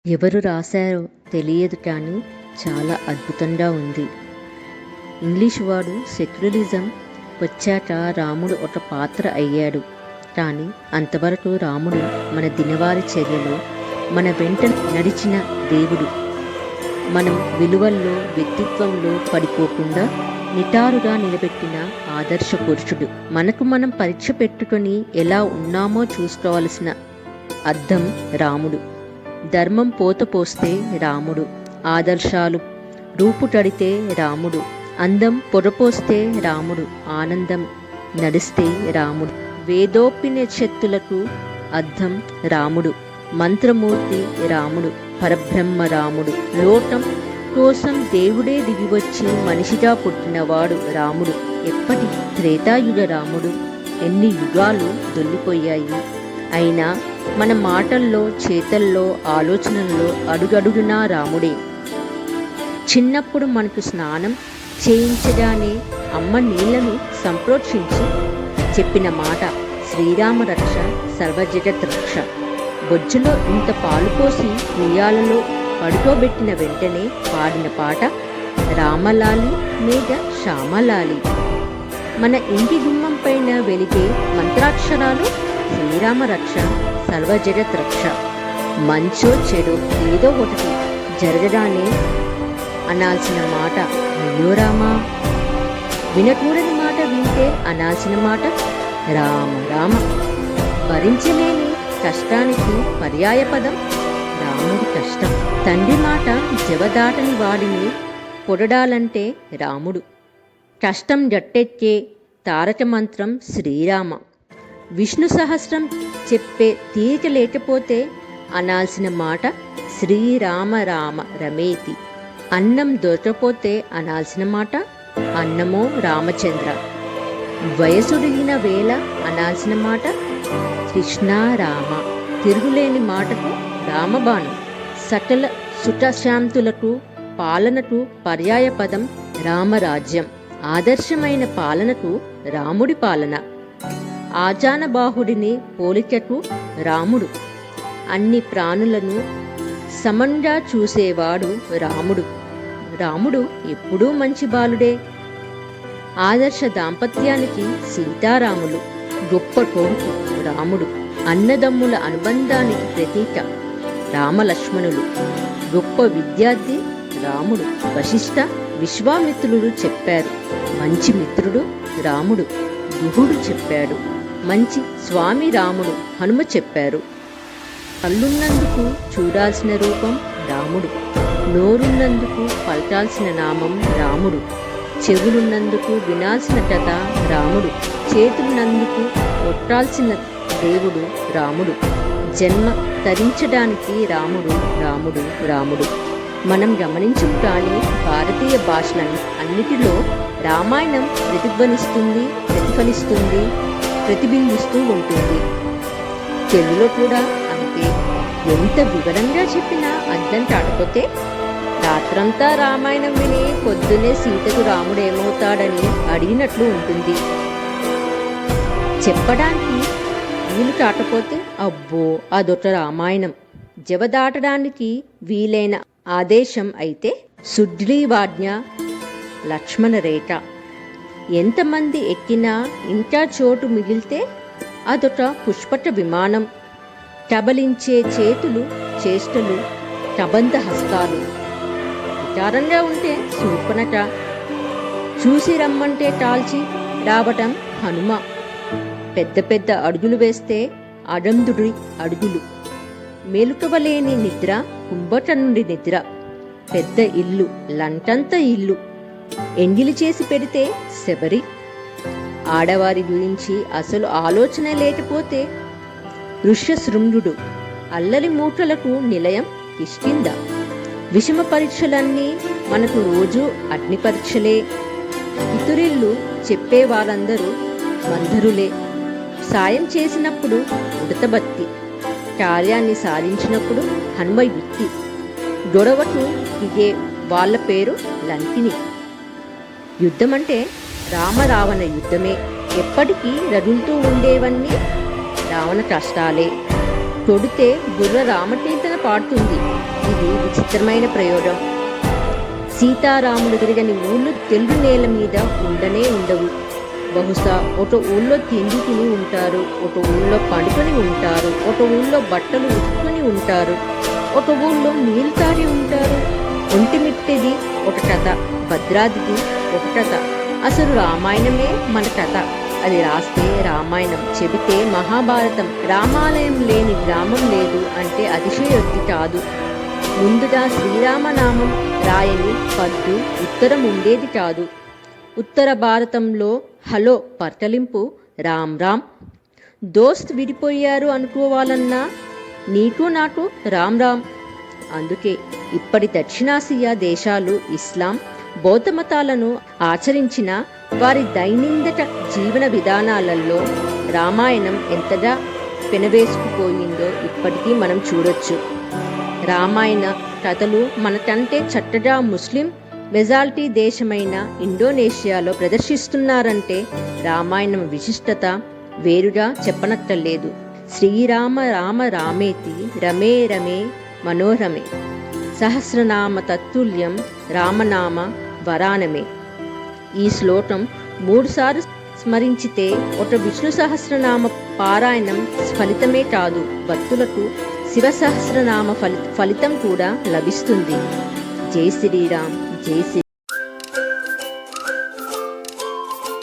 ఎవరు రాశారో తెలియదు కానీ చాలా అద్భుతంగా ఉంది. ఇంగ్లీష్ వాడు సెక్యులరిజం వచ్చాక రాముడు ఒక పాత్ర అయ్యాడు. కానీ అంతవరకు రాముడు మన దినవారీ చర్యలో మన వెంట నడిచిన దేవుడు. మనం విలువల్లో వ్యక్తిత్వంలో పడిపోకుండా నిటారుగా నిలబెట్టిన ఆదర్శ పురుషుడు. మనకు మనం పరీక్ష పెట్టుకొని ఎలా ఉన్నామో చూసుకోవలసిన అద్దం రాముడు. ధర్మం పోత పోస్తే రాముడు, ఆదర్శాలు రూపుటడితే రాముడు, అందం పొరపోస్తే రాముడు, ఆనందం నడిస్తే రాముడు, వేదోపనిషత్తులకు అద్దం రాముడు, మంత్రమూర్తి రాముడు, పరబ్రహ్మ రాముడు, లోకం కోసం దేవుడే దిగివచ్చి మనిషిగా పుట్టినవాడు రాముడు. ఎప్పటి త్రేతాయుగ రాముడు. ఎన్ని యుగాలు దొల్లిపోయాయి. అయినా మన మాటల్లో, చేతల్లో, ఆలోచనల్లో అడుగడుగునా రాముడే. చిన్నప్పుడు మనకు స్నానం చేయించగానే అమ్మ నీళ్లను సంప్రోక్షించి చెప్పిన మాట శ్రీరామ రక్ష సర్వజగత్ రక్ష. బొజ్జులో ఇంత పాలు పోసి ఉయ్యాలలో పడుకోబెట్టిన వెంటనే పాడిన పాట రామలాలి మీద శ్యామలాలి. మన ఇంటి గుమ్మం పైన వెలిగే మంత్రాక్షరాలు శ్రీరామ రక్ష సర్వజగత్ రక్ష. మంచో చెడో ఏదో ఒకటి జరగగానే అనాల్సిన మాట అయ్యో రామా. వినకూడని మాట వింటే అనాల్సిన మాట రామ రామ. భరించలేని కష్టానికి పర్యాయ పదం రాముడి కష్టం. తండ్రి మాట జవదాటని వాడిని పొడడాలంటే రాముడు. కష్టం గట్టెక్కే తారక మంత్రం శ్రీరామ. విష్ణు సహస్రం చెప్పే తీరిక లేకపోతే అనాల్సిన మాట శ్రీరామ రామ రమేతి. అన్నం దొరకపోతే అనాల్సిన మాట అన్నమో రామచంద్ర. వయసుడిగిన వేళ అనాల్సిన మాట కృష్ణారామ. తిరుగులేని మాటకు రామబాణం. సకల సుఖశాంతులకు పాలనకు పర్యాయ పదం రామరాజ్యం. ఆదర్శమైన పాలనకు రాముడి పాలన. ఆజానబాహుడిని పోలికకు రాముడు. అన్ని ప్రాణులను సమంగా చూసేవాడు రాముడు. రాముడు ఎప్పుడూ మంచి బాలుడే. ఆదర్శ దాంపత్యానికి సీతారాములు. గొప్ప కొడుకు రాముడు. అన్నదమ్ముల అనుబంధానికి ప్రతీక రామలక్ష్మణులు. గొప్ప విద్యార్థి రాముడు. వశిష్ఠ విశ్వామిత్రుడు చెప్పారు. మంచి మిత్రుడు రాముడు. గుహుడు చెప్పాడు. మంచి స్వామి రాముడు. హనుమ చెప్పారు. కళ్ళున్నందుకు చూడాల్సిన రూపం రాముడు. నోరున్నందుకు పలకాల్సిన నామం రాముడు. చెవులున్నందుకు వినాల్సిన కథ రాముడు. చేతులున్నందుకు కొట్టాల్సిన దేవుడు రాముడు. జన్మ తరించడానికి రాముడు రాముడు రాముడు. మనం గమనించం కానీ భారతీయ భాషలను అన్నిటిలో రామాయణం ప్రతిఫలిస్తుంది, ప్రతిబింబిస్తూ ఉంటుంది. తెలుగులో కూడా అంతే. ఎంత వివరంగా చెప్పినా అర్థం కాకపోతే రాత్రంతా రామాయణం విని పొద్దునే సీతకు రాముడు ఏమవుతాడని అడిగినట్లు ఉంటుంది. చెప్పడానికి వీలు కాకపోతే అబ్బో అదొక రామాయణం. జవదాటడానికి వీలైన ఆదేశం అయితే సుగ్రీవాజ్ఞ, లక్ష్మణ రేఖ. ఎంతమంది ఎక్కినా ఇంకా చోటు మిగిలితే అదొక పుష్పక విమానం. కబలించే చేతులు, చేష్టలు, కబంధ హస్తాలు. విచారంగా ఉంటే శూర్పణఖ. చూసి రమ్మంటే కాల్చి రావటం హనుమ. పెద్ద పెద్ద అడుగులు వేస్తే అడందుడి అడుగులు. మెలుకవలేని నిద్ర కుంభకర్ణుడి నిద్ర. పెద్ద ఇల్లు లంటంత ఇల్లు. ఎంగిలి చేసి పెడితే శబరి. ఆడవారి గురించి అసలు ఆలోచన లేకపోతే ఋష్యశృంగుడు. అల్లరి మూటలకు నిలయం కిష్కింద. విషమ పరీక్షలన్నీ మనకు రోజు అగ్ని పరీక్షలే. ఇతురిల్లు చెప్పేవారందరూ మందరులే. సాయం చేసినప్పుడు ఉడతబత్తి. కార్యాన్ని సాధించినప్పుడు హనుమయుక్తి. గొడవకు దిగే వాళ్ళ పేరు లంకిని. యుద్ధమంటే రామరావణ యుద్ధమే. ఎప్పటికీ రగులుతూ ఉండేవన్నీ రావణ కష్టాలే. తొడితే బుర్ర రామకీర్తన పాడుతుంది. ఇది విచిత్రమైన ప్రయోగం. సీతారాములు తిరగని ఊళ్ళు తెలుగు నేల మీద ఉండనే ఉండవు. బహుశా ఒక ఊళ్ళో తిండి తిని ఉంటారు, ఒక ఊళ్ళో పడుకొని ఉంటారు, ఒక ఊళ్ళో బట్టలు ఉతుక్కుని ఉంటారు, ఒక ఊళ్ళో నీళ్ళు తాగి ఉంటారు. ఒంటిమిట్టది ఒక కథ, భద్రాద్రిది ఒక కథ. అసలు రామాయణమే మన కథ. అది రాస్తే రామాయణం, చెబితే మహాభారతం. రామాలయం లేని గ్రామం లేదు అంటే అతిశయోక్తి కాదు. ముందుగా శ్రీరామనామం రాయని పద్దు ఉత్తరం ఉండేది కాదు. ఉత్తర భారతంలో హలో పర్కలింపు రామ్ రామ్. దోస్త్ విడిపోయారు అనుకోవాలన్నా నీకు నాకు రామ్ రామ్. అందుకే ఇప్పటి దక్షిణాసియా దేశాలు ఇస్లాం, బౌద్ధ మతాలను ఆచరించిన వారి దైనందిన జీవన విధానాలలో రామాయణం ఎంతగా పెనవేసుకుపోయిందో ఇప్పటికీ మనం చూడొచ్చు. రామాయణ కథలు మనకంటే చక్కగా ముస్లిం మెజారిటీ దేశమైన ఇండోనేషియాలో ప్రదర్శిస్తున్నారంటే రామాయణం విశిష్టత వేరుగా చెప్పనక్కర్లేదు. శ్రీరామ రామ రామేతి రమే రమే మనోరమే సహస్రనామ తత్తుల్యం రామనామ వరానమే. ఈ శ్లోకం 3 సార్లు స్మరించితే ఒక విష్ణు సహస్రనామ పారాయణం ఫలితమే కాదు, భక్తులకు శివ సహస్రనామ ఫలితం కూడా లభిస్తుంది. జై శ్రీరామ్, జై శ్రీ